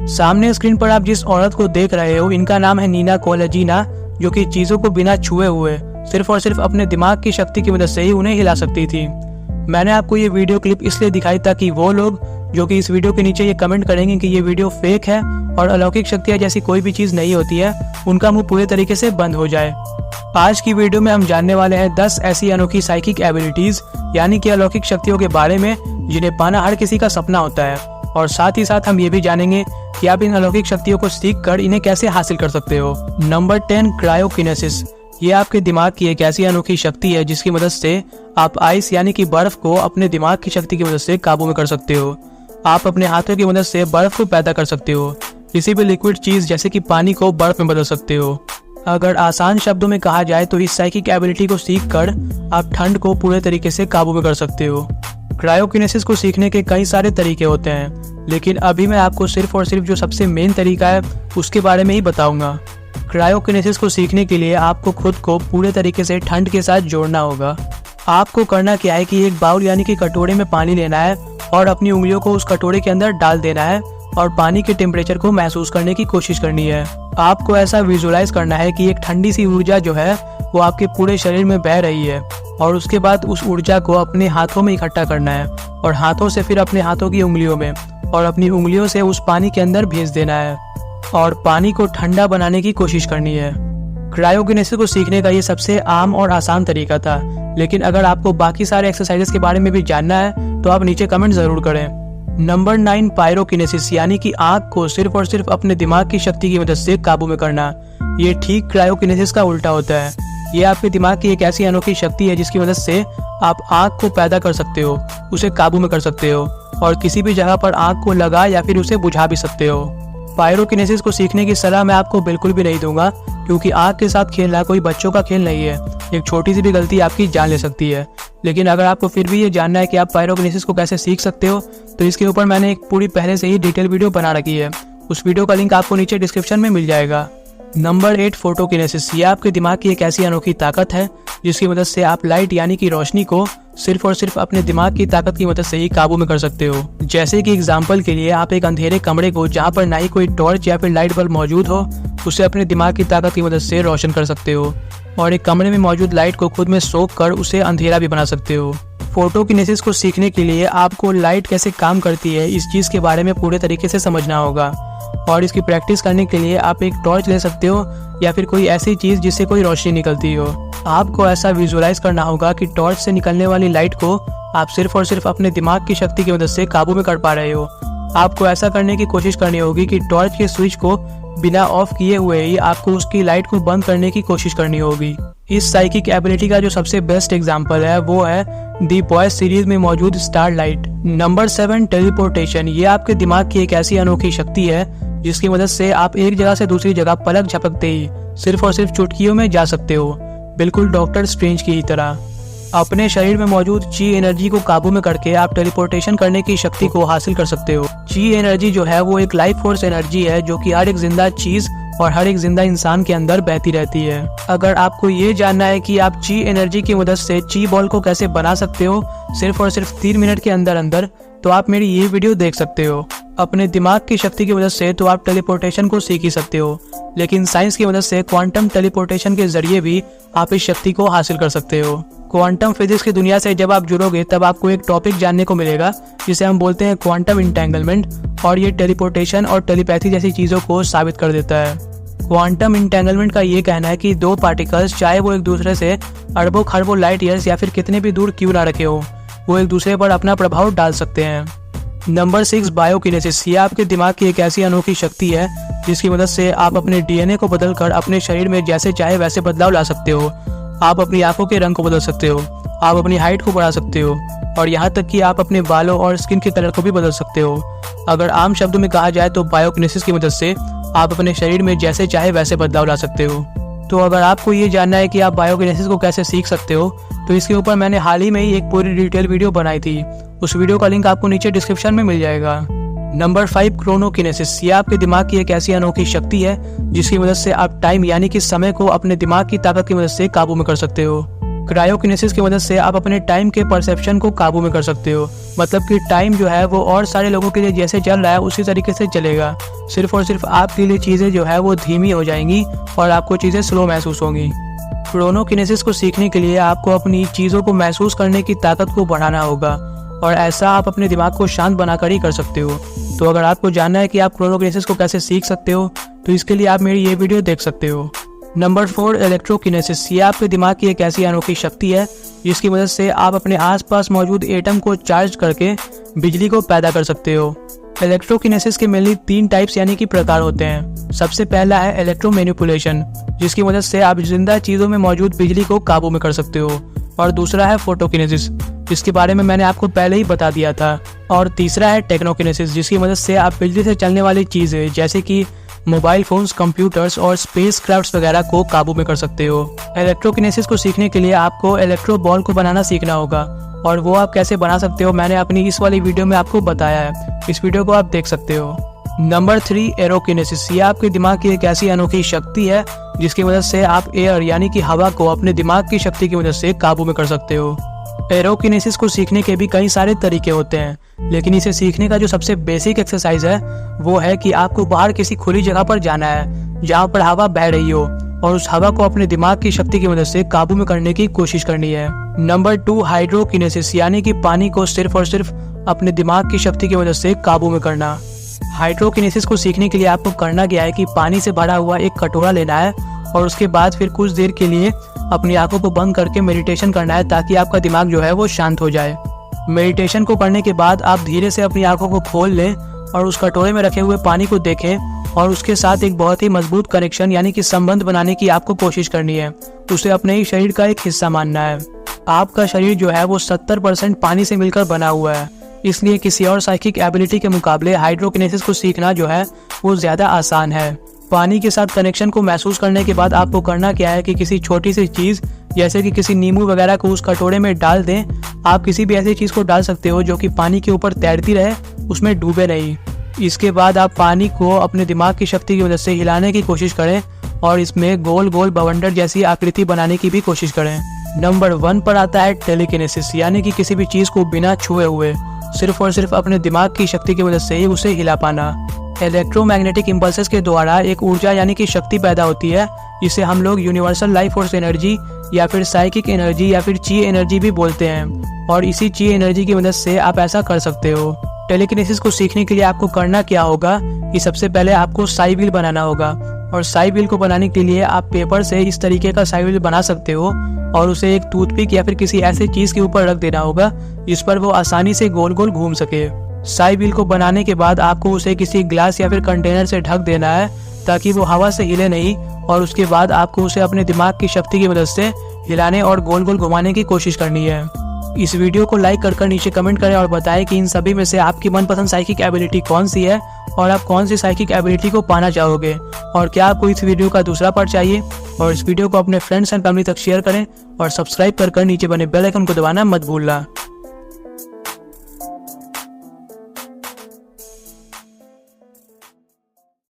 सामने स्क्रीन पर आप जिस औरत को देख रहे हो, इनका नाम है नीना कोलाजीना, जो कि चीजों को बिना छुए हुए सिर्फ और सिर्फ अपने दिमाग की शक्ति की मदद से ही उन्हें हिला सकती थी। मैंने आपको ये वीडियो क्लिप इसलिए दिखाई ताकि वो लोग जो कि इस वीडियो के नीचे ये कमेंट करेंगे कि ये वीडियो फेक है और अलौकिक शक्तियाँ जैसी कोई भी चीज नहीं होती है, उनका मुंह पूरे तरीके से बंद हो जाए। आज की वीडियो में हम जानने वाले हैं 10 ऐसी अनोखी साइकिक एबिलिटीज यानी कि अलौकिक शक्तियों के बारे में जिन्हें पाना हर किसी का सपना होता है, और साथ ही साथ हम ये भी जानेंगे कि आप इन अलौकिक शक्तियों को सीख कर इन्हें कैसे हासिल कर सकते हो। नंबर 10, क्रायोकिनेसिस। ये आपके दिमाग की एक ऐसी अनोखी शक्ति है जिसकी मदद से आप आइस यानी कि बर्फ को अपने दिमाग की शक्ति की मदद से काबू में कर सकते हो। आप अपने हाथों की मदद से बर्फ को पैदा कर सकते हो। किसी भी लिक्विड चीज जैसे कि पानी को बर्फ में बदल सकते हो। अगर आसान शब्दों में कहा जाए तो इस साइकिक एबिलिटी को सीख कर आप ठंड को पूरे तरीके से काबू में कर सकते हो। क्रायोकिनेसिस को सीखने के कई सारे तरीके होते हैं, लेकिन अभी मैं आपको सिर्फ और सिर्फ जो सबसे मेन तरीका है उसके बारे में ही बताऊंगा। क्रायोकिनेसिस को सीखने के लिए आपको खुद को पूरे तरीके से ठंड के साथ जोड़ना होगा। आपको करना क्या है कि एक बाउल यानी कि कटोरे में पानी लेना है और अपनी उंगलियों को उस कटोरे के अंदर डाल देना है और पानी के टेम्परेचर को महसूस करने की कोशिश करनी है। आपको ऐसा विजुअलाइज करना है कि एक ठंडी सी ऊर्जा जो है वो आपके पूरे शरीर में बह रही है, और उसके बाद उस ऊर्जा को अपने हाथों में इकट्ठा करना है और हाथों से फिर अपने हाथों की उंगलियों में और अपनी उंगलियों से उस पानी के अंदर भेज देना है और पानी को ठंडा बनाने की कोशिश करनी है। क्रायोकिनेसिस को सीखने का ये सबसे आम और आसान तरीका था, लेकिन अगर आपको बाकी सारे एक्सरसाइजेस के बारे में भी जानना है तो आप नीचे कमेंट जरूर करें। नंबर 9, पायरोकिनेसिस यानी कि आग को सिर्फ और सिर्फ अपने दिमाग की शक्ति की मदद से काबू में करना। ये ठीक क्रायोकिनेसिस का उल्टा होता है। ये आपके दिमाग की एक ऐसी अनोखी शक्ति है जिसकी मदद से आप आग को पैदा कर सकते हो, उसे काबू में कर सकते हो और किसी भी जगह पर आग को लगा या फिर उसे बुझा भी सकते हो। पायरोकिनेसिस को सीखने की सलाह मैं आपको बिल्कुल भी नहीं दूंगा, क्योंकि आग के साथ खेलना कोई बच्चों का खेल नहीं है। एक छोटी सी भी गलती आपकी जान ले सकती है। लेकिन अगर आपको फिर भी ये जानना है कि आप पायरोकिनेसिस को कैसे सीख सकते हो, तो इसके ऊपर मैंने एक पूरी पहले से ही डिटेल वीडियो बना रखी है। उस वीडियो का लिंक आपको नीचे डिस्क्रिप्शन में मिल जाएगा। नंबर 8, फोटोकिनेसिस। ये आपके दिमाग की एक ऐसी अनोखी ताकत है जिसकी मदद से आप लाइट यानी कि रोशनी को सिर्फ और सिर्फ अपने दिमाग की ताकत की मदद से ही काबू में कर सकते हो। जैसे कि एग्जाम्पल के लिए आप एक अंधेरे कमरे को जहाँ पर ना ही कोई टॉर्च या फिर लाइट बल्ब मौजूद हो, उसे अपने दिमाग की ताकत की मदद से रोशन कर सकते हो और एक कमरे में मौजूद लाइट को खुद में सोख कर उसे अंधेरा भी बना सकते हो। फोटोकिनेसिस को सीखने के लिए आपको लाइट कैसे काम करती है इस चीज के बारे में पूरे तरीके से समझना होगा, और इसकी प्रैक्टिस करने के लिए आप एक टॉर्च ले सकते हो या फिर कोई ऐसी चीज जिससे कोई रोशनी निकलती हो। आपको ऐसा विजुअलाइज करना होगा कि टॉर्च से निकलने वाली लाइट को आप सिर्फ और सिर्फ अपने दिमाग की शक्ति की मदद से काबू में कर पा रहे हो। आपको ऐसा करने की कोशिश करनी होगी कि टॉर्च के स्विच को बिना ऑफ किए हुए ही आपको उसकी लाइट को बंद करने की कोशिश करनी होगी। इस साइकिक एबिलिटी का जो सबसे बेस्ट एग्जांपल है वो है दी बॉयज सीरीज में मौजूद स्टारलाइट। Number 7, teleportation. ये आपके दिमाग की एक ऐसी अनोखी शक्ति है जिसकी मदद से आप एक जगह से दूसरी जगह पलक झपकते ही सिर्फ और सिर्फ चुटकियों में जा सकते हो, बिल्कुल डॉक्टर स्ट्रेंज की ही तरह। अपने शरीर में मौजूद ची एनर्जी को काबू में करके आप टेलीपोर्टेशन करने की शक्ति को हासिल कर सकते हो। ची एनर्जी जो है वो एक लाइफ फोर्स एनर्जी है जो कि हर एक जिंदा चीज और हर एक जिंदा इंसान के अंदर बहती रहती है। अगर आपको ये जानना है कि आप ची एनर्जी की मदद से ची बॉल को कैसे बना सकते हो सिर्फ और सिर्फ 3 मिनट के अंदर अंदर, तो आप मेरी ये वीडियो देख सकते हो। अपने दिमाग की शक्ति की मदद से तो आप टेलीपोर्टेशन को सीख ही सकते हो, लेकिन साइंस की मदद से क्वांटम टेलीपोर्टेशन के जरिए भी आप इस शक्ति को हासिल कर सकते हो। क्वांटम फिजिक्स की दुनिया से जब आप जुड़ोगे तब आपको एक टॉपिक जानने को मिलेगा जिसे हम बोलते हैं क्वांटम इंटेंगलमेंट, और ये टेलीपोर्टेशन और टेलीपैथी जैसी चीजों को साबित कर देता है। क्वांटम इंटेंगलमेंट का ये कहना है कि दो पार्टिकल्स, चाहे वो एक दूसरे से अरबों खरबों लाइट ईयर्स या फिर कितने भी दूर क्यों ना रखे हो, वो एक दूसरे पर अपना प्रभाव डाल सकते हैं। नंबर 6, बायोकिनेसिस। ये आपके दिमाग की एक ऐसी अनोखी शक्ति है जिसकी मदद से आप अपने डीएनए को बदलकर अपने शरीर में जैसे चाहे वैसे बदलाव ला सकते हो। आप अपनी आंखों के रंग को बदल सकते हो, आप अपनी हाइट को बढ़ा सकते हो और यहाँ तक कि आप अपने बालों और स्किन के कलर को भी बदल सकते हो। अगर आम शब्दों में कहा जाए तो बायोकिनेसिस की मदद से आप अपने शरीर में जैसे चाहे वैसे बदलाव ला सकते हो। तो अगर आपको ये जानना है कि आप बायोकिनेसिस को कैसे सीख सकते हो, तो इसके ऊपर मैंने हाल ही में ही एक पूरी डिटेल वीडियो बनाई थी। उस वीडियो का लिंक आपको नीचे डिस्क्रिप्शन में मिल जाएगा। नंबर 5, क्रोनोकिनेसिस। ये आपके दिमाग की एक ऐसी अनोखी शक्ति है जिसकी मदद से आप टाइम यानी कि समय को अपने दिमाग की ताकत की मदद से काबू में कर सकते हो। क्रायोकिनेसिस की मदद से आप अपने टाइम के परसेप्शन को काबू में कर सकते हो। मतलब कि टाइम जो है वो और सारे लोगों के लिए जैसे चल रहा है उसी तरीके से चलेगा। सिर्फ और सिर्फ आपके लिए चीज़ें जो है वो धीमी हो जाएंगी और आपको चीज़ें स्लो महसूस होंगी। क्रोनोकिनेसिस को सीखने के लिए आपको अपनी चीज़ों को महसूस करने की ताकत को बढ़ाना होगा और ऐसा आप अपने दिमाग को शांत बनाकर ही कर सकते हो। तो अगर आपको जानना है कि आप क्रोनोकिनेसिस को कैसे सीख सकते हो तो इसके लिए आप मेरी ये वीडियो देख सकते हो। नंबर 4, इलेक्ट्रोकिनेसिस। ये आपके दिमाग की एक ऐसी अनोखी शक्ति है जिसकी मदद से आप अपने आसपास मौजूद एटम को चार्ज करके बिजली को पैदा कर सकते हो। इलेक्ट्रोकिनेसिस के मेनली 3 टाइप्स यानी कि प्रकार होते हैं। सबसे पहला है इलेक्ट्रोमैनिपुलेशन, जिसकी मदद से आप जिंदा चीज़ों में मौजूद बिजली को काबू में कर सकते हो। और दूसरा है फोटोकिनेसिस, जिसके बारे में मैंने आपको पहले ही बता दिया था। और तीसरा है टेक्नोकिनेसिस, जिसकी मदद से आप बिजली से चलने वाली चीज़ें जैसे कि मोबाइल फोन्स, कंप्यूटर्स और स्पेस क्राफ्ट्स वगैरह को काबू में कर सकते हो। इलेक्ट्रोकिनेसिस को सीखने के लिए आपको इलेक्ट्रो बॉल को बनाना सीखना होगा और वो आप कैसे बना सकते हो मैंने अपनी इस वाली वीडियो में आपको बताया है। इस वीडियो को आप देख सकते हो। नंबर 3, एरोकिनेसिस। ये आपके दिमाग की एक ऐसी अनोखी शक्ति है जिसकी मदद से आप एयर यानी कि हवा को अपने दिमाग की शक्ति की मदद से काबू में कर सकते हो। एरोकिनेसिस को सीखने के भी कई सारे तरीके होते हैं, लेकिन इसे सीखने का जो सबसे बेसिक एक्सरसाइज है वो है कि आपको बाहर किसी खुली जगह पर जाना है जहाँ पर हवा बह रही हो और उस हवा को अपने दिमाग की शक्ति की मदद से काबू में करने की कोशिश करनी है। नंबर 2, हाइड्रोकिनेसिस, यानी कि पानी को सिर्फ और सिर्फ अपने दिमाग की शक्ति की मदद से काबू में करना। हाइड्रोकिनेसिस को सीखने के लिए आपको करना क्या है कि पानी से भरा हुआ एक कटोरा लेना है और उसके बाद फिर कुछ देर के लिए अपनी आंखों को बंद करके मेडिटेशन करना है ताकि आपका दिमाग जो है वो शांत हो जाए। मेडिटेशन को करने के बाद आप धीरे से अपनी आंखों को खोल लें और उस कटोरे में रखे हुए पानी को देखें और उसके साथ एक बहुत ही मजबूत कनेक्शन यानी कि संबंध बनाने की आपको कोशिश करनी है। उसे अपने ही शरीर का एक हिस्सा मानना है। आपका शरीर जो है वो 70% पानी से मिलकर बना हुआ है, इसलिए किसी और साइकिक एबिलिटी के मुकाबले हाइड्रोकिनेसिस को सीखना जो है वो ज़्यादा आसान है। पानी के साथ कनेक्शन को महसूस करने के बाद आपको करना क्या है कि किसी छोटी सी चीज़ जैसे कि किसी नींबू वगैरह को उस कटोरे में डाल दें। आप किसी भी ऐसी चीज़ को डाल सकते हो जो कि पानी के ऊपर तैरती रहे, उसमें डूबे नहीं। इसके बाद आप पानी को अपने दिमाग की शक्ति की मदद से हिलाने की कोशिश करें और इसमें गोल गोल बवंडर जैसी आकृति बनाने की भी कोशिश करें। नंबर 1 पर आता है टेलीकिनेसिस, यानी कि किसी भी चीज़ को बिना छुए हुए सिर्फ और सिर्फ अपने दिमाग की शक्ति की मदद से ही उसे हिला पाना। इलेक्ट्रोमैग्नेटिक इम्पल्सेस के द्वारा एक ऊर्जा यानी कि शक्ति पैदा होती है, जिसे हम लोग यूनिवर्सल लाइफ फोर्स एनर्जी या फिर साइकिक एनर्जी या फिर ची एनर्जी भी बोलते हैं। और इसी ची एनर्जी की मदद से आप ऐसा कर सकते हो। टेलीकिनेसिस को सीखने के लिए आपको करना क्या होगा कि सबसे पहले आपको साई व्हील बनाना होगा और साई व्हील को बनाने के लिए आप पेपर से इस तरीके का साई व्हील बना सकते हो और उसे एक टूथपिक या फिर किसी ऐसी चीज़ के ऊपर रख देना होगा जिस पर वो आसानी से गोल गोल घूम सके। साई व्हील को बनाने के बाद आपको उसे किसी ग्लास या फिर कंटेनर से ढक देना है ताकि वो हवा से हिले नहीं और उसके बाद आपको उसे अपने दिमाग की शक्ति की मदद से हिलाने और गोल गोल घुमाने की कोशिश करनी है। इस वीडियो को लाइक कर नीचे कमेंट करें और बताएं कि इन सभी में से आपकी मनपसंद साइकिक एबिलिटी कौन सी है और आप कौन सी साइकिक एबिलिटी को पाना चाहोगे और क्या आपको इस वीडियो का दूसरा पार्ट चाहिए। और इस वीडियो को अपने फ्रेंड्स एंड फैमिली तक शेयर करें और सब्सक्राइब कर नीचे बने बेल आइकन को दबाना मत भूलना।